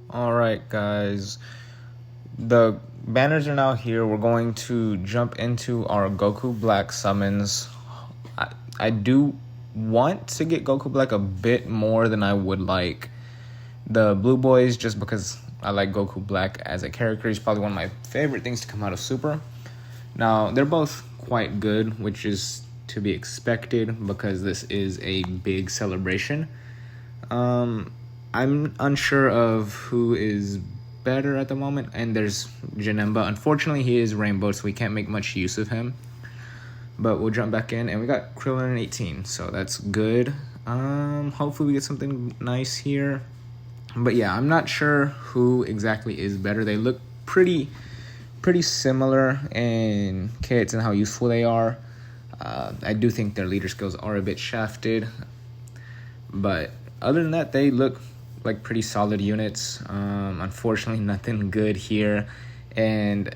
Alright guys, the banners are now here. We're going to jump into our Goku Black summons. I do want to get Goku Black a bit more than I would like the Blue Boys, just because I like Goku Black as a character. He's probably one of my favorite things to come out of Super. Now, they're both quite good, which is to be expected because this is a big celebration. I'm unsure of who is better at the moment, and there's Janemba. Unfortunately, he is Rainbow, so we can't make much use of him. But we'll jump back in, and we got Krillin in 18, so that's good. Hopefully we get something nice here. But yeah, I'm not sure who exactly is better. They look pretty similar in kits and how useful they are. I do think their leader skills are a bit shafted, but other than that, they look like pretty solid units. Unfortunately, nothing good here, and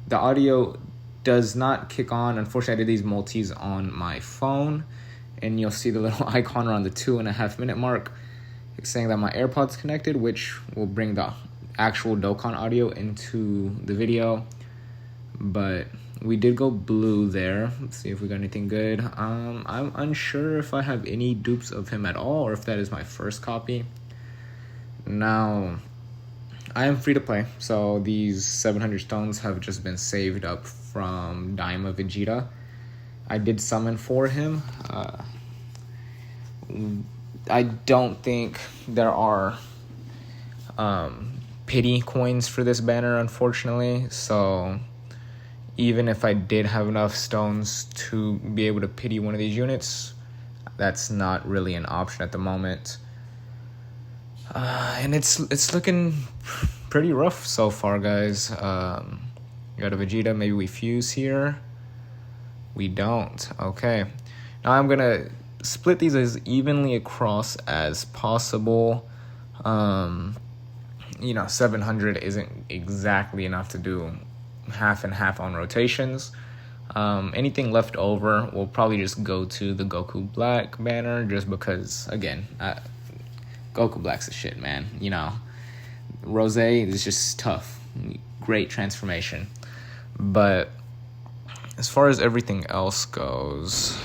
the audio does not kick on. Unfortunately, I did these multis on my phone, and you'll see the little icon around the 2.5 minute mark saying that my AirPods connected, which will bring the actual Dokkan audio into the video. But we did go blue there. Let's see if we got anything good. I'm unsure if I have any dupes of him at all, or if that is my first copy. Now, I am free to play, so these 700 stones have just been saved up from Daima Vegeta. I did summon for him. I don't think there are pity coins for this banner, unfortunately, so even if I did have enough stones to be able to pity one of these units, that's not really an option at the moment. And it's looking pretty rough so far, guys. Got a Vegeta. Maybe we fuse here. We don't. Okay. Now I'm gonna split these as evenly across as possible. 700 isn't exactly enough to do half and half on rotations. Anything left over will probably just go to the Goku Black banner, just because, again, Goku Black's the shit, man. Rose is just tough. Great transformation. But as far as everything else goes,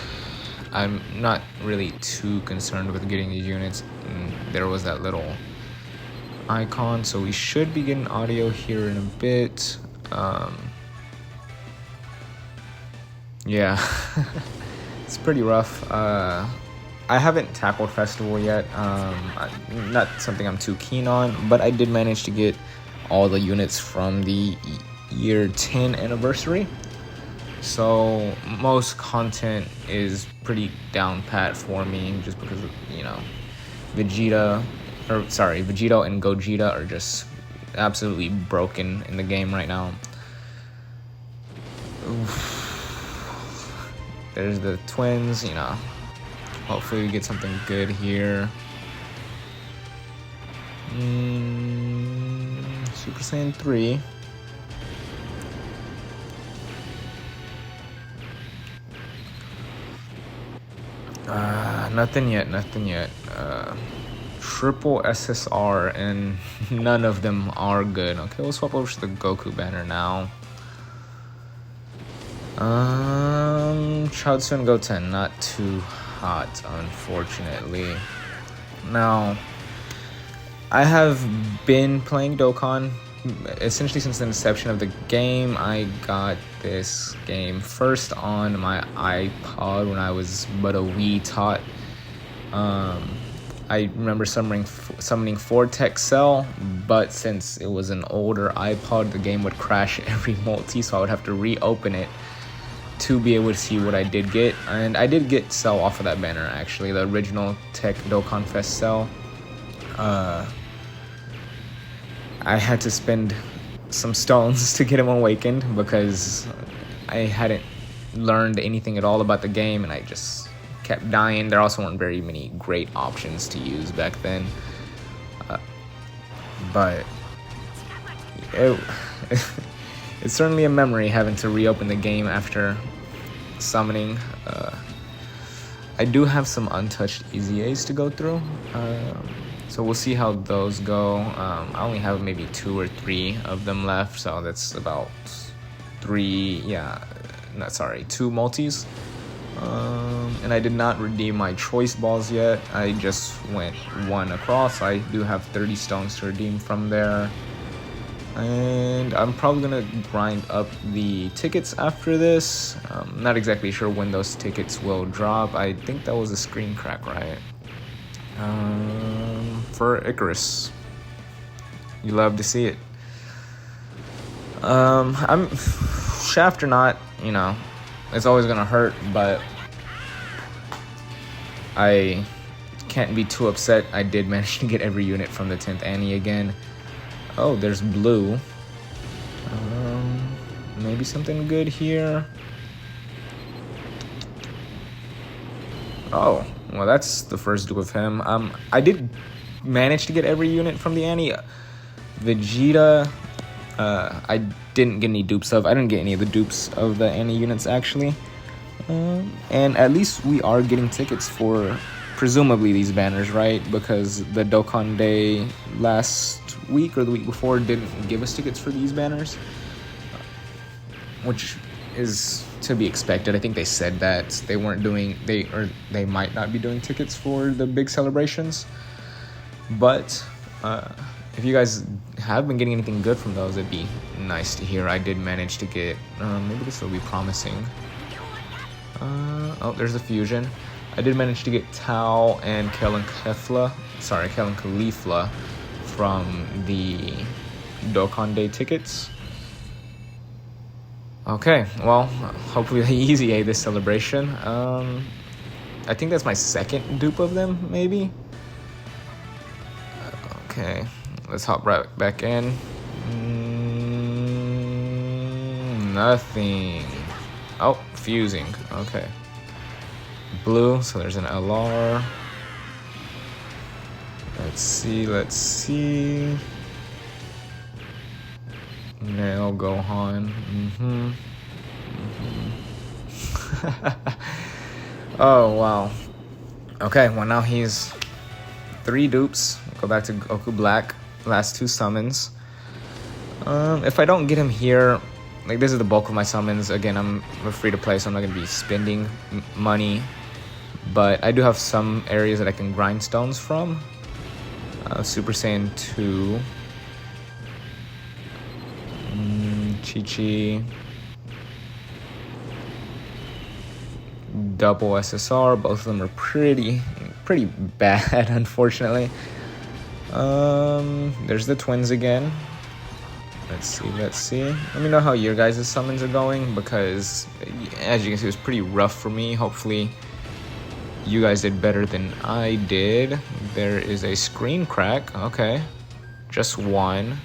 I'm not really too concerned with getting these units. There was that little icon, so we should be getting audio here in a bit. Yeah, it's pretty rough. I haven't tackled Festival yet. Not something I'm too keen on, but I did manage to get all the units from the year 10 anniversary. So most content is pretty down pat for me, just because Vegeta and Gogeta are just absolutely broken in the game right now. Oof. There's the twins, Hopefully we get something good here. Super Saiyan 3. Nothing yet. Triple SSR, and none of them are good. Okay, we'll swap over to the Goku banner now. Chaozu and Goten, not too hot, unfortunately. Now, I have been playing Dokkan essentially since the inception of the game. I got this game first on my iPod when I was but a wee tot. I remember summoning Vortex Cell, but since it was an older iPod, the game would crash every multi, so I would have to reopen it to be able to see what I did get. And I did get Cell off of that banner, actually, the original Tech Dokkan Fest Cell. I had to spend some stones to get him awakened because I hadn't learned anything at all about the game, and I just kept dying. There also weren't very many great options to use back then. But it's certainly a memory having to reopen the game after summoning. I do have some untouched EZAs to go through. So we'll see how those go. I only have maybe 2 or 3 of them left, so that's about 2 multis. And I did not redeem my choice balls yet. I just went 1 across. I do have 30 stones to redeem from there. And I'm probably gonna grind up the tickets after this. Not exactly sure when those tickets will drop. I think that was a screen crack, right? For Icarus. You love to see it. I'm shaft or not, you know, it's always gonna hurt, but I can't be too upset. I did manage to get every unit from the 10th Annie again. Oh, there's blue. Maybe something good here. Oh, well, that's the first dupe of him. I did manage to get every unit from the Annie. Vegeta, I didn't get any dupes of. I didn't get any of the dupes of the Annie units, actually. And at least we are getting tickets for presumably these banners, right? Because the Dokkan Day last week or the week before didn't give us tickets for these banners, which is to be expected. I think they said that they weren't doing, they might not be doing tickets for the big celebrations. But if you guys have been getting anything good from those, it'd be nice to hear. I did manage to get, maybe this will be promising. Oh, there's a fusion. I did manage to get Tao and Kellen Caulifla from the Dokkan Day tickets. Okay, well, hopefully they easy A this celebration. I think that's my second dupe of them, maybe. Okay, let's hop right back in. Nothing. Oh, fusing. Okay. Blue, so there's an LR. Let's see. Nail Gohan. Oh, wow. Okay, well, now he's 3 dupes. Go back to Goku Black. Last 2 summons. If I don't get him here, like, this is the bulk of my summons. Again, I'm free to play, so I'm not going to be spending money. But I do have some areas that I can grind stones from. Super Saiyan 2. Chi-Chi. Double SSR. Both of them are pretty bad, unfortunately. There's the twins again. Let's see. Let me know how your guys' summons are going, because as you can see, it was pretty rough for me. Hopefully you guys did better than I did. There is a screen crack. Okay. Just 1.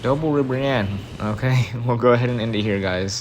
Double Ribrianne. Okay, we'll go ahead and end it here, guys.